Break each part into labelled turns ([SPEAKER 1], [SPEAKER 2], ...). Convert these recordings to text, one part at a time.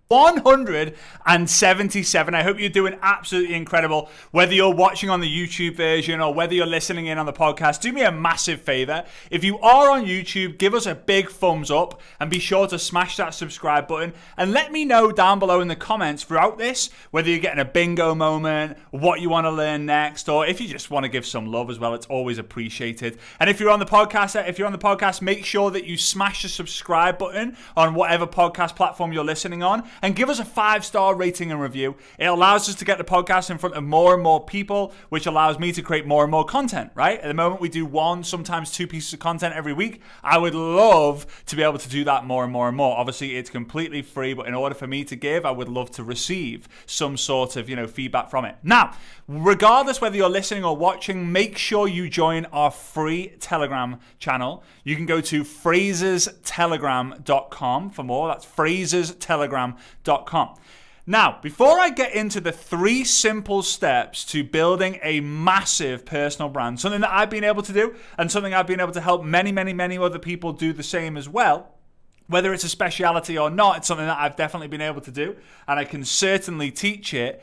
[SPEAKER 1] 177. I hope you're doing absolutely incredible. Whether you're watching on the YouTube version or whether you're listening in on the podcast, do me a massive favor. If you are on YouTube, give us a big thumbs up and be sure to smash that subscribe button. And let me know down below in the comments throughout this whether you're getting a bingo moment, what you want to learn next, or if you just want to give some love as well. It's always appreciated. And if you're on the podcast, make sure that you smash the subscribe button on whatever podcast platform you're listening on. And give us a 5-star rating and review. It allows us to get the podcast in front of more and more people, which allows me to create more and more content, right? At the moment, we do 1, sometimes 2 pieces of content every week. I would love to be able to do that more and more and more. Obviously, it's completely free, but in order for me to give, I would love to receive some sort of, feedback from it. Now, regardless whether you're listening or watching, make sure you join our free Telegram channel. You can go to fraserstelegram.com for more. That's fraserstelegram.com. Now, before I get into the 3 simple steps to building a massive personal brand, something that I've been able to do and something I've been able to help many, many, many other people do the same as well, whether it's a speciality or not, it's something that I've definitely been able to do, and I can certainly teach it,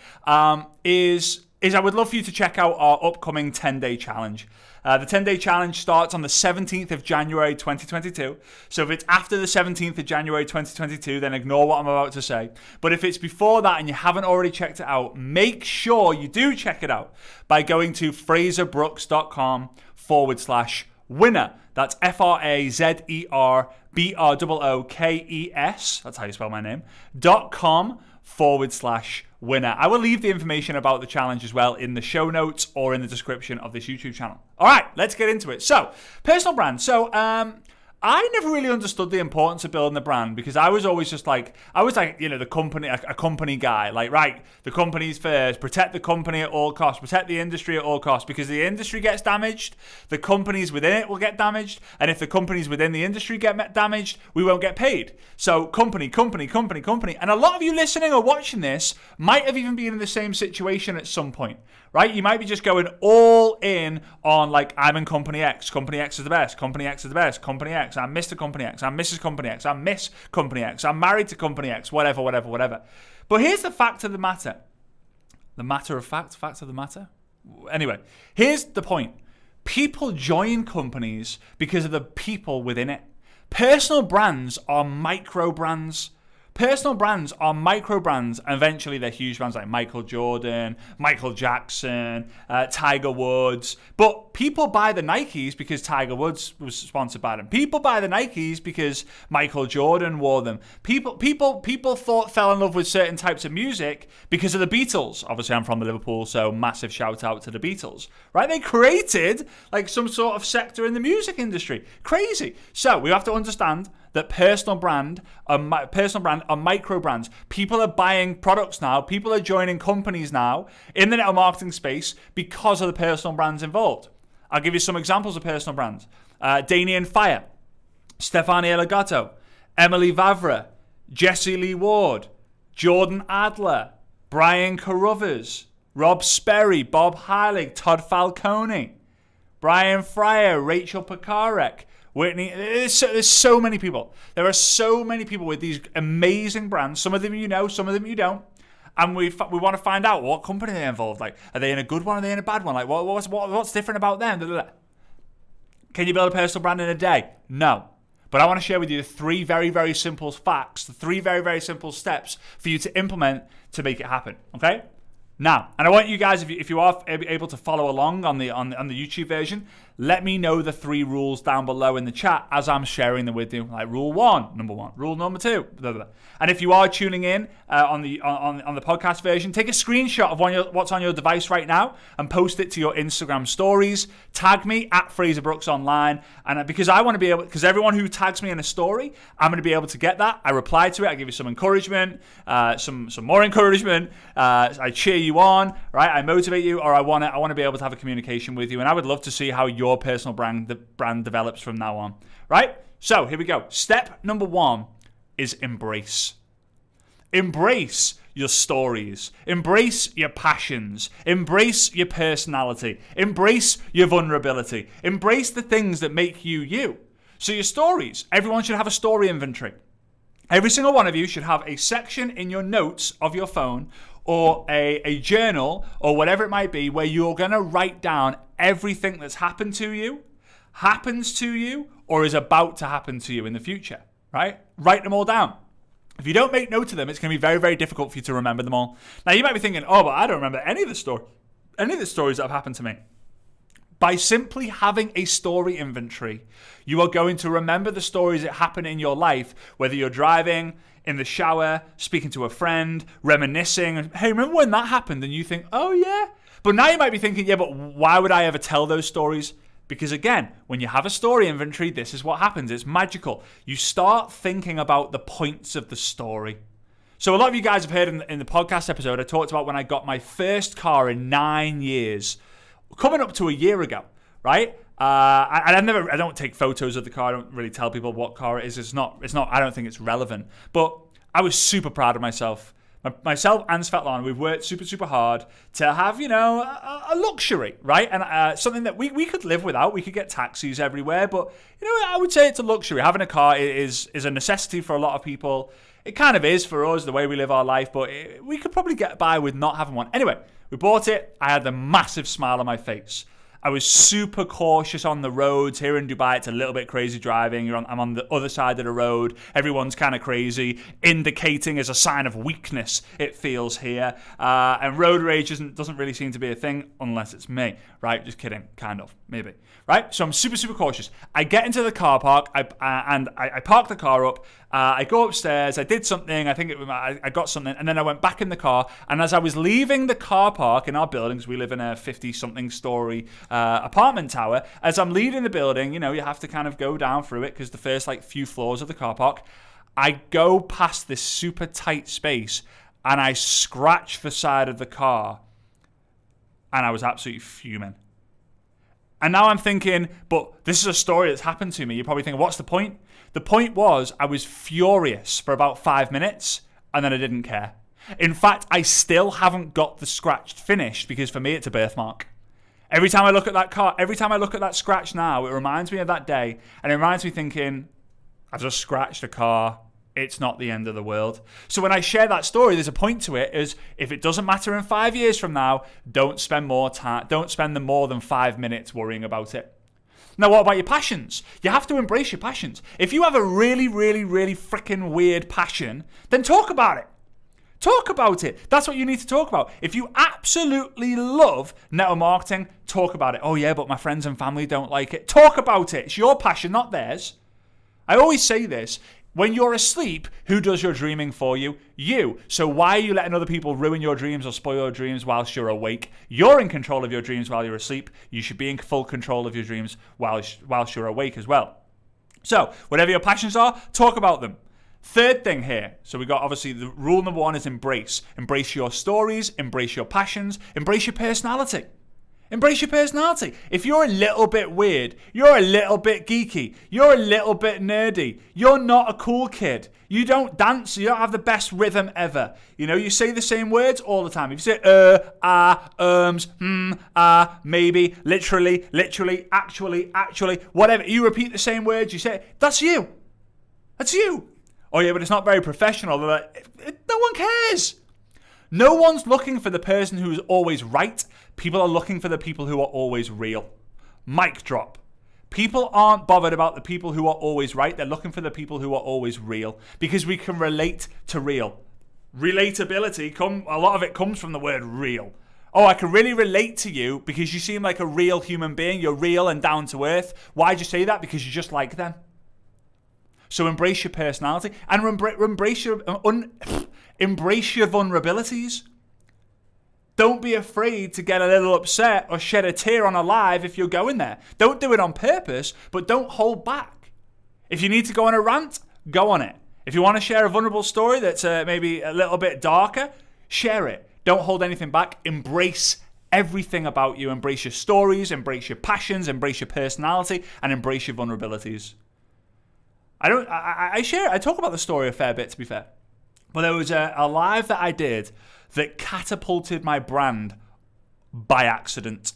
[SPEAKER 1] is I would love for you to check out our upcoming 10-day challenge. The 10-day challenge starts on the 17th of January 2022. So if it's after the 17th of January 2022, then ignore what I'm about to say. But if it's before that and you haven't already checked it out, make sure you do check it out by going to fraserbrooks.com/winner. That's FraserBrookes. That's how you spell my name. .com/winner. I will leave the information about the challenge as well in the show notes or in the description of this YouTube channel. All right, let's get into it. So, personal brand. So, I never really understood the importance of building a brand because I was always just like, the company, a company guy. Like, right, the company's first, protect the company at all costs, protect the industry at all costs, because the industry gets damaged, the companies within it will get damaged, and if the companies within the industry get damaged, we won't get paid. So company. And a lot of you listening or watching this might have even been in the same situation at some point, right? You might be just going all in on like, I'm in company X. Company X is the best. Company X is the best. Company X. I'm Mr. Company X. I'm Mrs. Company X. I'm Miss Company X. I'm married to Company X. Whatever. But here's the fact of the matter. The matter of fact of the matter. Anyway, here's the point. People join companies because of the people within it. Personal brands are micro brands. Personal brands are micro brands, and eventually they're huge brands like Michael Jordan, Michael Jackson, Tiger Woods. But people buy the Nikes because Tiger Woods was sponsored by them. People buy the Nikes because Michael Jordan wore them. People fell in love with certain types of music because of the Beatles. Obviously, I'm from Liverpool, so massive shout out to the Beatles. Right? They created like some sort of sector in the music industry. Crazy. So we have to understand that personal brand are micro brands. People are buying products now. People are joining companies now in the network marketing space because of the personal brands involved. I'll give you some examples of personal brands. Daniel Fire, Stefania Legato, Emily Vavra, Jesse Lee Ward, Jordan Adler, Brian Carruthers, Rob Sperry, Bob Heilig, Todd Falcone, Brian Fryer, Rachel Pekarek, Whitney. There's so many people. There are so many people with these amazing brands. Some of them you know, some of them you don't. And we want to find out what company they're involved. Like, are they in a good one? Are they in a bad one? Like, what's different about them? Can you build a personal brand in a day? No. But I want to share with you the 3 very, very simple facts, the 3 very, very simple steps for you to implement to make it happen. Okay? Now, and I want you guys, if you are able to follow along on the YouTube version, let me know the 3 rules down below in the chat as I'm sharing them with you. Like rule 1, number 1, rule number 2, blah, blah, blah. And if you are tuning in on the podcast version, take a screenshot of what's on your device right now and post it to your Instagram stories. Tag me at Fraser Brooks Online, and because I want to be able, because everyone who tags me in a story, I'm going to be able to get that. I reply to it. I give you some encouragement, some more encouragement. I cheer you on, right? I motivate you, or I want to be able to have a communication with you, and I would love to see how your personal brand develops from now on, right? So here we go. Step number 1 is embrace. Embrace your stories. Embrace your passions. Embrace your personality. Embrace your vulnerability. Embrace the things that make you you. So your stories. Everyone should have a story inventory. Every single one of you should have a section in your notes of your phone or a journal or whatever it might be where you're going to write down everything that's happened to you, happens to you, or is about to happen to you in the future, right? Write them all down. If you don't make note of them, it's going to be very, very difficult for you to remember them all. Now, you might be thinking, oh, but I don't remember any of the stories that have happened to me. By simply having a story inventory, you are going to remember the stories that happen in your life, whether you're driving, in the shower, speaking to a friend, reminiscing. Hey, remember when that happened? And you think, oh, yeah. But now you might be thinking, yeah, but why would I ever tell those stories? Because again, when you have a story inventory, this is what happens. It's magical. You start thinking about the points of the story. So a lot of you guys have heard in the podcast episode, I talked about when I got my first car in 9 years. Coming up to a year ago, right? I don't take photos of the car. I don't really tell people what car it is. It's not. I don't think it's relevant. But I was super proud of myself. Myself and Svetlana, we've worked super, super hard to have, a luxury, right? And something that we could live without. We could get taxis everywhere, but I would say it's a luxury. Having a car is a necessity for a lot of people. It kind of is for us, the way we live our life, but we could probably get by with not having one. Anyway, we bought it. I had a massive smile on my face. I was super cautious on the roads. Here in Dubai, it's a little bit crazy driving. I'm on the other side of the road. Everyone's kind of crazy, indicating as a sign of weakness, it feels here. And road rage doesn't really seem to be a thing unless it's me, right? Just kidding, kind of, maybe, right? So I'm super, super cautious. I get into the car park, I park the car up. I go upstairs, I did something, I got something, and then I went back in the car, and as I was leaving the car park in our buildings, we live in a 50-something story apartment tower, as I'm leaving the building, you have to kind of go down through it, because the first, few floors of the car park, I go past this super tight space, and I scratch the side of the car, and I was absolutely fuming. And now I'm thinking, but this is a story that's happened to me. You're probably thinking, what's the point? The point was I was furious for about 5 minutes and then I didn't care. In fact, I still haven't got the scratch finished because for me it's a birthmark. Every time I look at that car, every time I look at that scratch now, it reminds me of that day and it reminds me thinking, I've just scratched a car. It's not the end of the world. So when I share that story, there's a point to it is if it doesn't matter in 5 years from now, don't spend more than 5 minutes worrying about it. Now, what about your passions? You have to embrace your passions. If you have a really, really, really freaking weird passion, then talk about it. Talk about it. That's what you need to talk about. If you absolutely love network marketing, talk about it. Oh yeah, but my friends and family don't like it. Talk about it. It's your passion, not theirs. I always say this. When you're asleep, who does your dreaming for you? You. So why are you letting other people ruin your dreams or spoil your dreams whilst you're awake? You're in control of your dreams while you're asleep. You should be in full control of your dreams whilst you're awake as well. So whatever your passions are, talk about them. Third thing here. So we got obviously the rule number 1 is embrace. Embrace your stories, embrace your passions, embrace your personality. Embrace your personality. If you're a little bit weird, you're a little bit geeky, you're a little bit nerdy, you're not a cool kid, you don't dance, you don't have the best rhythm ever, you say the same words all the time. If you say maybe, literally, actually, whatever, you repeat the same words, you say, that's you. That's you. Oh yeah, but it's not very professional. No one cares. No one's looking for the person who's always right. People are looking for the people who are always real. Mic drop. People aren't bothered about the people who are always right. They're looking for the people who are always real because we can relate to real. Relatability, a lot of it comes from the word real. Oh, I can really relate to you because you seem like a real human being. You're real and down to earth. Why'd you say that? Because you're just like them. So embrace your personality and embrace your vulnerabilities. Don't be afraid to get a little upset or shed a tear on a live if you're going there. Don't do it on purpose, but don't hold back. If you need to go on a rant, go on it. If you want to share a vulnerable story that's maybe a little bit darker, share it. Don't hold anything back. Embrace everything about you. Embrace your stories, embrace your passions, embrace your personality, and embrace your vulnerabilities. I talk about the story a fair bit, to be fair. But there was a live that I did that catapulted my brand by accident.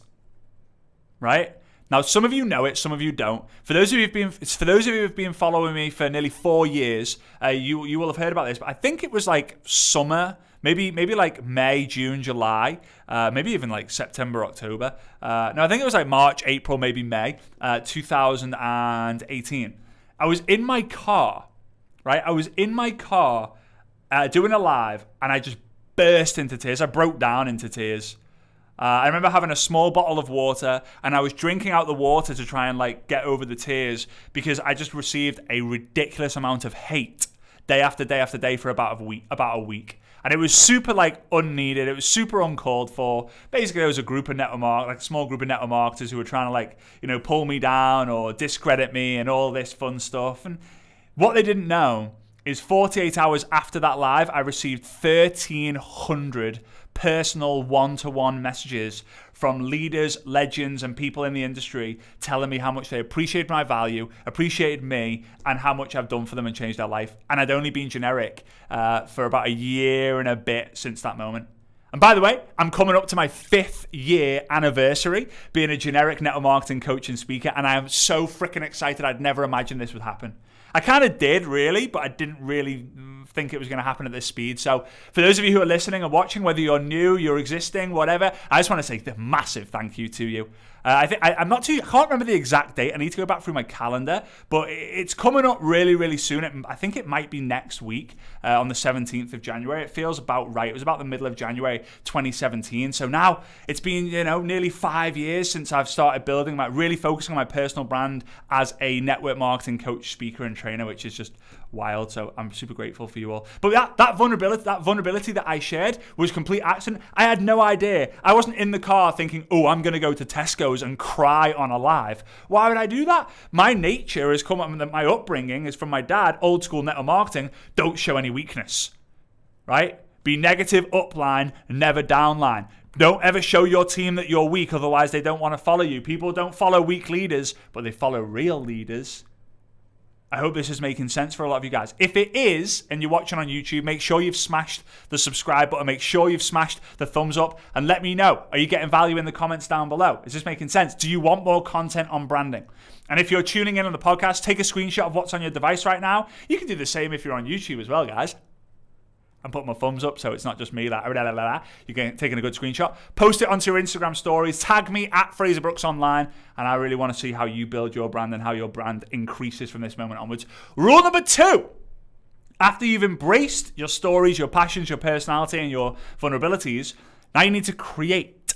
[SPEAKER 1] Right? Now, some of you know it, some of you don't. For those of you who've been following me for nearly 4 years, you will have heard about this. But I think it was like summer, maybe like May, June, July, maybe even like September, October. No, I think it was like March, April, maybe May, 2018. I was in my car, right? I was in my car doing a live, and I just burst into tears. I broke down into tears. I remember having a small bottle of water, and I was drinking out the water to try and like get over the tears, because I just received a ridiculous amount of hate day after day after day for about a week. And it was super like unneeded. It was super uncalled for. Basically, there was a group of a small group of network marketers who were trying to like, pull me down or discredit me and all this fun stuff. And what they didn't know is 48 hours after that live, I received 1,300 personal one-to-one messages from leaders, legends, and people in the industry telling me how much they appreciated my value, appreciated me, and how much I've done for them and changed their life. And I'd only been generic for about a year and a bit since that moment. And by the way, I'm coming up to my 5th year anniversary being a generic network marketing coach and speaker, and I am so freaking excited. I'd never imagined this would happen. I kind of did, really, but I didn't really think it was going to happen at this speed. So for those of you who are listening and watching, whether you're new, you're existing, whatever, I just want to say a massive thank you to you. I can't remember the exact date. I need to go back through my calendar, but it's coming up really, really soon. I think it might be next week on the 17th of January. It feels about right. It was about the middle of January 2017. So now it's been, nearly 5 years since I've started really focusing on my personal brand as a network marketing coach, speaker, and trainer, which is just wild. So I'm super grateful for you all. But that vulnerability that I shared was complete accident. I had no idea. I wasn't in the car thinking, oh, I'm going to go to Tesco's and cry on a live. Why would I do that? My nature has come up, my upbringing is from my dad, old school network marketing. Don't show any weakness, right? Be negative upline, never downline. Don't ever show your team that you're weak, otherwise they don't want to follow you. People don't follow weak leaders, but they follow real leaders. I hope this is making sense for a lot of you guys. If it is, and you're watching on YouTube, make sure you've smashed the subscribe button. Make sure you've smashed the thumbs up, and let me know. Are you getting value in the comments down below? Is this making sense? Do you want more content on branding? And if you're tuning in on the podcast, take a screenshot of what's on your device right now. You can do the same if you're on YouTube as well, guys. And put my thumbs up so it's not just me like you're taking a good screenshot. Post it onto your Instagram stories. Tag me at Fraser Brooks Online, and I really want to see how you build your brand and how your brand increases from this moment onwards. Rule number 2. After you've embraced your stories, your passions, your personality, and your vulnerabilities, now you need to create.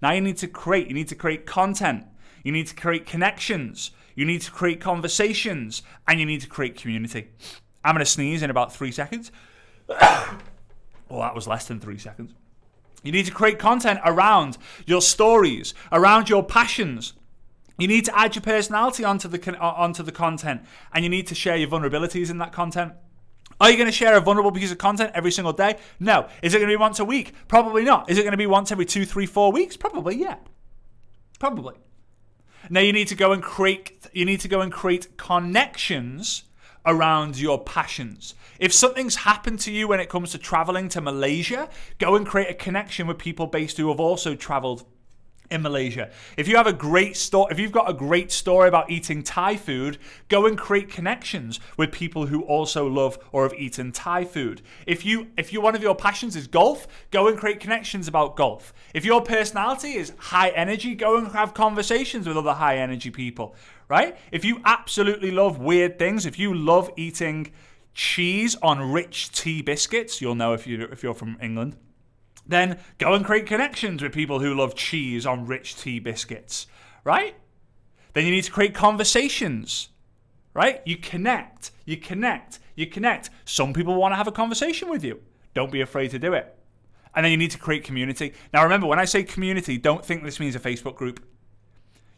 [SPEAKER 1] You need to create content. You need to create connections. You need to create conversations, and you need to create community. I'm going to sneeze in about 3 seconds. Well, that was less than 3 seconds. You need to create content around your stories, around your passions. You need to add your personality onto the content, and you need to share your vulnerabilities in that content. Are you going to share a vulnerable piece of content every single day? No. Is it going to be once a week? Probably not. Is it going to be once every 2, 3, 4 weeks? Probably, yeah. Probably. Now you need to go and create connections around your passions. If something's happened to you when it comes to traveling to Malaysia, go and create a connection with people based who have also traveled in Malaysia. If you've got a great story about eating Thai food, go and create connections with people who also love or have eaten Thai food. If one of your passions is golf, go and create connections about golf. If your personality is high energy, go and have conversations with other high energy people, right? If you absolutely love weird things, if you love eating cheese on rich tea biscuits, you'll know if you're from England, then go and create connections with people who love cheese on rich tea biscuits, right? Then you need to create conversations, right? You connect. Some people want to have a conversation with you. Don't be afraid to do it. And then you need to create community. Now remember, when I say community, don't think this means a Facebook group.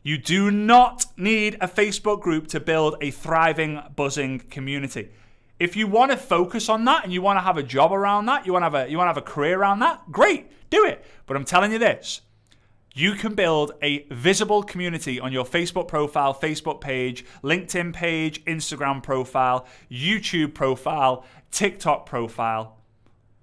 [SPEAKER 1] You do not need a Facebook group to build a thriving, buzzing community. If you want to focus on that and you want to have a job around that, you want to have a career around that, great, do it. But I'm telling you this, you can build a visible community on your Facebook profile, Facebook page, LinkedIn page, Instagram profile, YouTube profile, TikTok profile,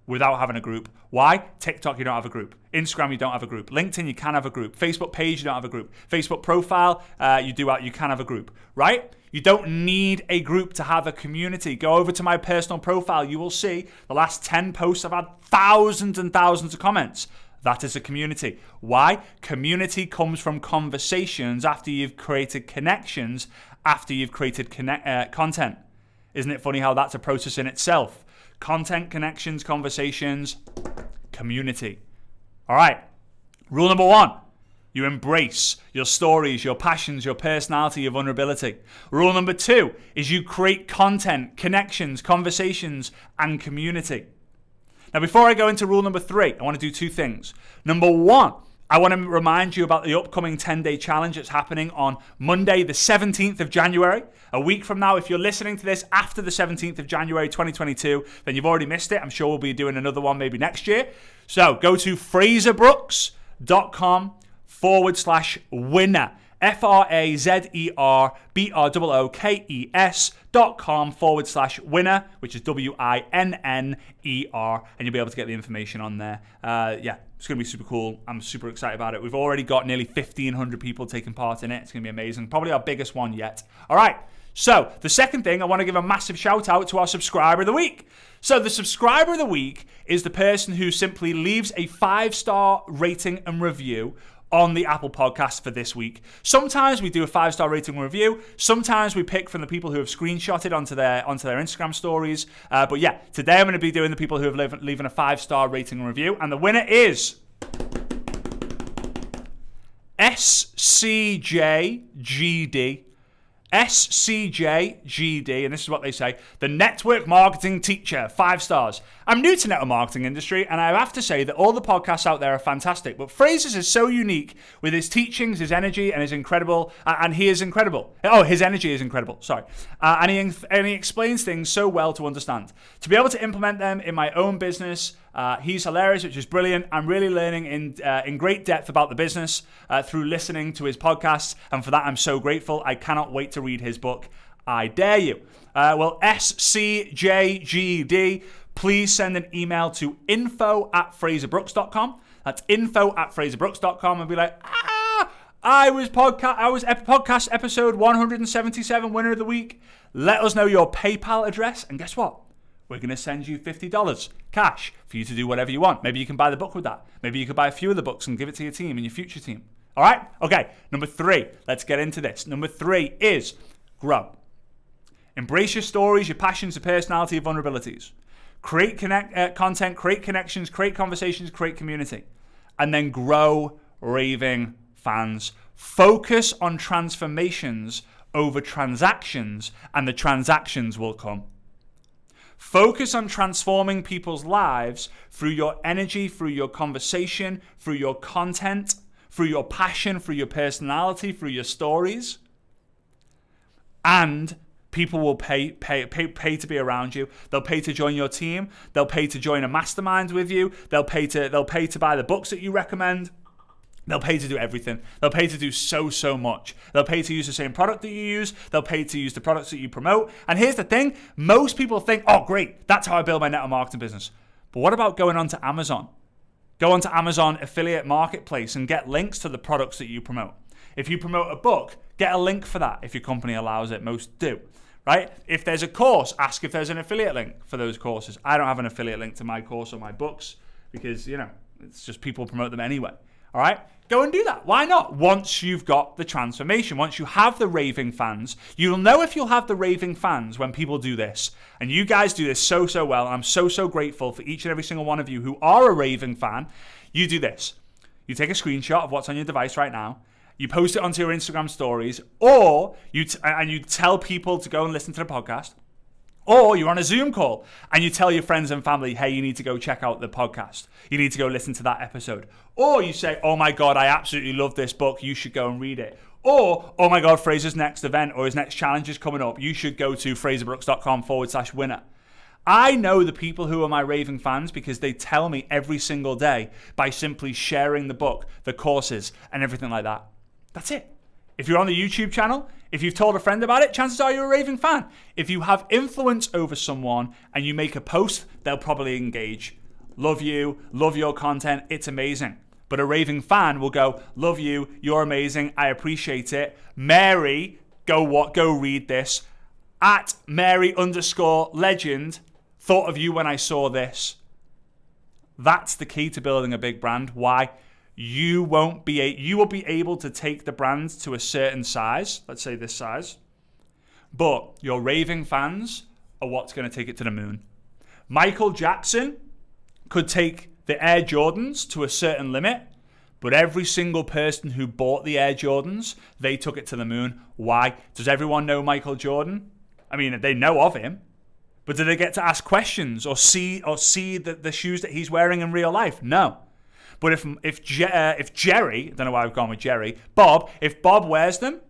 [SPEAKER 1] without having a group. Why? TikTok, you don't have a group. Instagram, you don't have a group. LinkedIn, you can have a group. Facebook page, you don't have a group. Facebook profile, you can have a group, right? You don't need a group to have a community. Go over to my personal profile. You will see the last 10 posts I've had thousands and thousands of comments. That is a community. Why? Community comes from conversations after you've created connections, after you've created content. Isn't it funny how that's a process in itself? Content, connections, conversations, community. All right. Rule number 1. You embrace your stories, your passions, your personality, your vulnerability. Rule number 2 is you create content, connections, conversations, and community. Now, before I go into rule number 3, I want to do 2 things. Number 1, I want to remind you about the upcoming 10-day challenge that's happening on Monday, the 17th of January. A week from now, if you're listening to this after the 17th of January 2022, then you've already missed it. I'm sure we'll be doing another one maybe next year. So go to FraserBrooks.com/winner. FraserBrookes.com/winner, which is WINNER, and you'll be able to get the information on there. It's going to be super cool. I'm super excited about it. We've already got nearly 1,500 people taking part in it. It's going to be amazing. Probably our biggest one yet. All right. So the second thing, I want to give a massive shout out to our subscriber of the week. So the subscriber of the week is the person who simply leaves a 5-star rating and review on the Apple Podcast for this week. Sometimes we do a 5-star rating and review. Sometimes we pick from the people who have screenshotted onto their Instagram stories. But yeah, today I'm going to be doing the people who have leaving a 5-star rating and review. And the winner is SCJGD. SCJGD, and this is what they say: the network marketing teacher, 5 stars. I'm new to network marketing industry, and I have to say that all the podcasts out there are fantastic, but Fraser's is so unique with his teachings, his energy, and his incredible, and he is incredible. Oh, his energy is incredible, sorry. And he explains things so well to understand. To be able to implement them in my own business, he's hilarious, which is brilliant. I'm really learning in great depth about the business through listening to his podcasts, and for that I'm so grateful. I cannot wait to read his book. I dare you. SCJGD, please send an email to info@FraserBrooks.com. That's info@FraserBrooks.com, and be like, I was podcast episode 177 winner of the week. Let us know your PayPal address, and guess what? We're going to send you $50 cash for you to do whatever you want. Maybe you can buy the book with that. Maybe you could buy a few of the books and give it to your team and your future team. All right? Okay, number 3. Let's get into this. Number 3 is grow. Embrace your stories, your passions, your personality, your vulnerabilities. Create content, create connections, create conversations, create community. And then grow raving fans. Focus on transformations over transactions, and the transactions will come. Focus on transforming people's lives through your energy, through your conversation, through your content, through your passion, through your personality, through your stories. And people will pay to be around you. They'll pay to join your team. They'll pay to join a mastermind with you. They'll pay to buy the books that you recommend. They'll pay to do everything. They'll pay to do so much. They'll pay to use the same product that you use. They'll pay to use the products that you promote. And here's the thing. Most people think, oh, great, that's how I build my network marketing business. But what about going on to Amazon? Go onto Amazon Affiliate Marketplace and get links to the products that you promote. If you promote a book, get a link for that if your company allows it. Most do, right? If there's a course, ask if there's an affiliate link for those courses. I don't have an affiliate link to my course or my books because, it's just people promote them anyway. All right? Go and do that. Why not? Once you've got the transformation, once you have the raving fans, you'll know if you'll have the raving fans when people do this. And you guys do this so well. And I'm so grateful for each and every single one of you who are a raving fan. You do this. You take a screenshot of what's on your device right now. You post it onto your Instagram stories, or you tell people to go and listen to the podcast. Or you're on a Zoom call and you tell your friends and family, hey, you need to go check out the podcast. You need to go listen to that episode. Or you say, oh my God, I absolutely love this book. You should go and read it. Or, oh my God, Fraser's next event or his next challenge is coming up. You should go to FraserBrooks.com/winner. I know the people who are my raving fans because they tell me every single day by simply sharing the book, the courses, and everything like that. That's it. If you're on the YouTube channel, if you've told a friend about it, chances are you're a raving fan. If you have influence over someone and you make a post, they'll probably engage. love you, love your content, it's amazing. But a raving fan will go, love you, you're amazing, I appreciate it. Mary, go read this. At Mary_legend, thought of you when I saw this. That's the key to building a big brand. Why? You will be able to take the brand to a certain size, let's say this size, but your raving fans are what's going to take it to the moon. Michael Jackson could take the Air Jordans to a certain limit, but every single person who bought the Air Jordans, they took it to the moon. Why? Does everyone know Michael Jordan? I mean, they know of him, but do they get to ask questions or see the shoes that he's wearing in real life? No. But if Jerry, I don't know why I've gone with Jerry, if Bob wears them,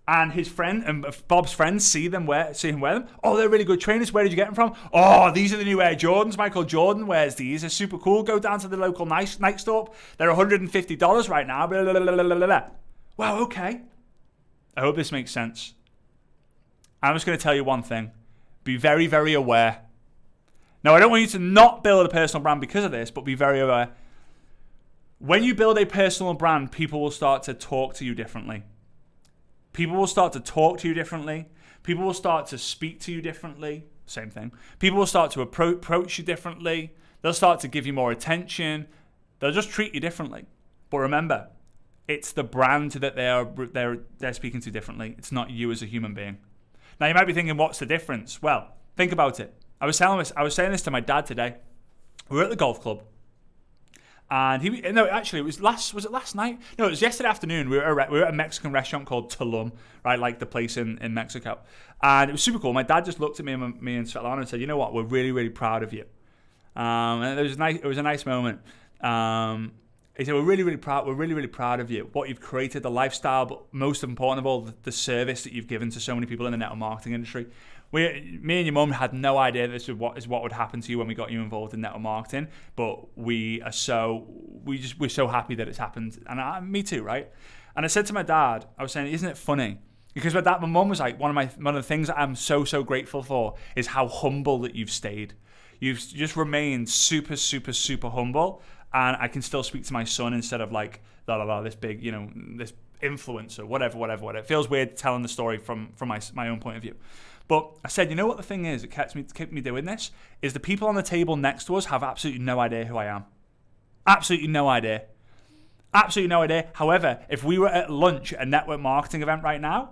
[SPEAKER 1] and his friend and Bob's friends see him wear them. Oh, they're really good trainers. Where did you get them from? Oh, these are the new Air Jordans. Michael Jordan wears these. They're super cool. Go down to the local Nike store. They're $150 right now. Blah, blah, blah, blah, blah. Wow, okay. I hope this makes sense. I'm just going to tell you one thing. Be very, very aware. Now, I don't want you to not build a personal brand because of this, but be very aware. When you build a personal brand, people will start to talk to you differently. People will start to talk to you differently. People will start to speak to you differently. Same thing. People will start to approach you differently. They'll start to give you more attention. They'll just treat you differently. But remember, it's the brand that they're speaking to differently. It's not you as a human being. Now you might be thinking, what's the difference? Well, think about it. I was saying this to my dad today. We were at the golf club. And it was last night? No, it was yesterday afternoon. We were at a Mexican restaurant called Tulum, right? Like the place in Mexico. And it was super cool. My dad just looked at me and Svetlana and said, you know what? We're really, really proud of you. And it was a nice moment. He said, we're really, really proud of you. What you've created, the lifestyle, but most important of all, the service that you've given to so many people in the network marketing industry. Me and your mum had no idea this is what would happen to you when we got you involved in network marketing, but we're so happy that it's happened, and me too, right? And I said to my dad, I was saying, isn't it funny? Because my mum was like, one of the things that I'm so grateful for is how humble that you've stayed. You've just remained super, super, super humble, and I can still speak to my son instead of like this big, this influencer, whatever. It feels weird telling the story from my own point of view. But I said, you know what the thing is that kept me doing this? Is the people on the table next to us have absolutely no idea who I am. Absolutely no idea. Absolutely no idea. However, if we were at lunch at a network marketing event right now,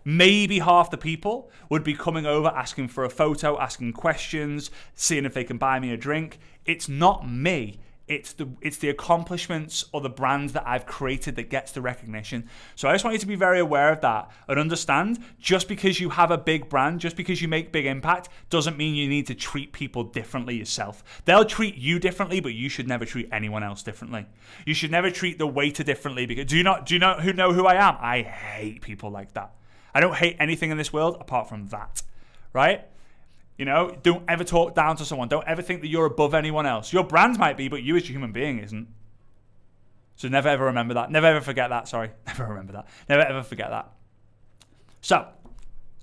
[SPEAKER 1] maybe half the people would be coming over asking for a photo, asking questions, seeing if they can buy me a drink. It's not me. It's the accomplishments or the brand that I've created that gets the recognition. So I just want you to be very aware of that and understand, just because you have a big brand, just because you make big impact, doesn't mean you need to treat people differently yourself. They'll treat you differently, but you should never treat anyone else differently. You should never treat the waiter differently. Because do you know who I am? I hate people like that. I don't hate anything in this world apart from that, right? Don't ever talk down to someone. Don't ever think that you're above anyone else. Your brand might be, but you as a human being isn't. So never ever remember that. Never ever forget that. Sorry. Never remember that. Never ever forget that. So,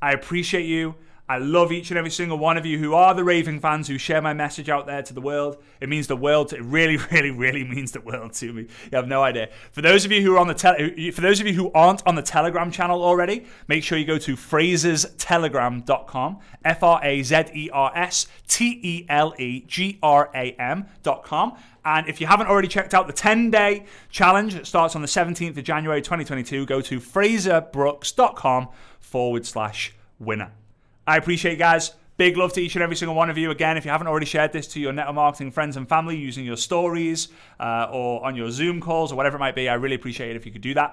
[SPEAKER 1] I appreciate you. I love each and every single one of you who are the raving fans who share my message out there to the world. It means the world. It really, really, really means the world to me. You have no idea. For those of you who are for those of you who aren't on the Telegram channel already, make sure you go to FrazersTelegram.com. FrazersTelegram.com. And if you haven't already checked out the 10-day challenge that starts on the 17th of January 2022, go to FraserBrooks.com/winner. I appreciate you guys. Big love to each and every single one of you. Again, if you haven't already shared this to your network marketing friends and family using your stories or on your Zoom calls or whatever it might be, I really appreciate it if you could do that.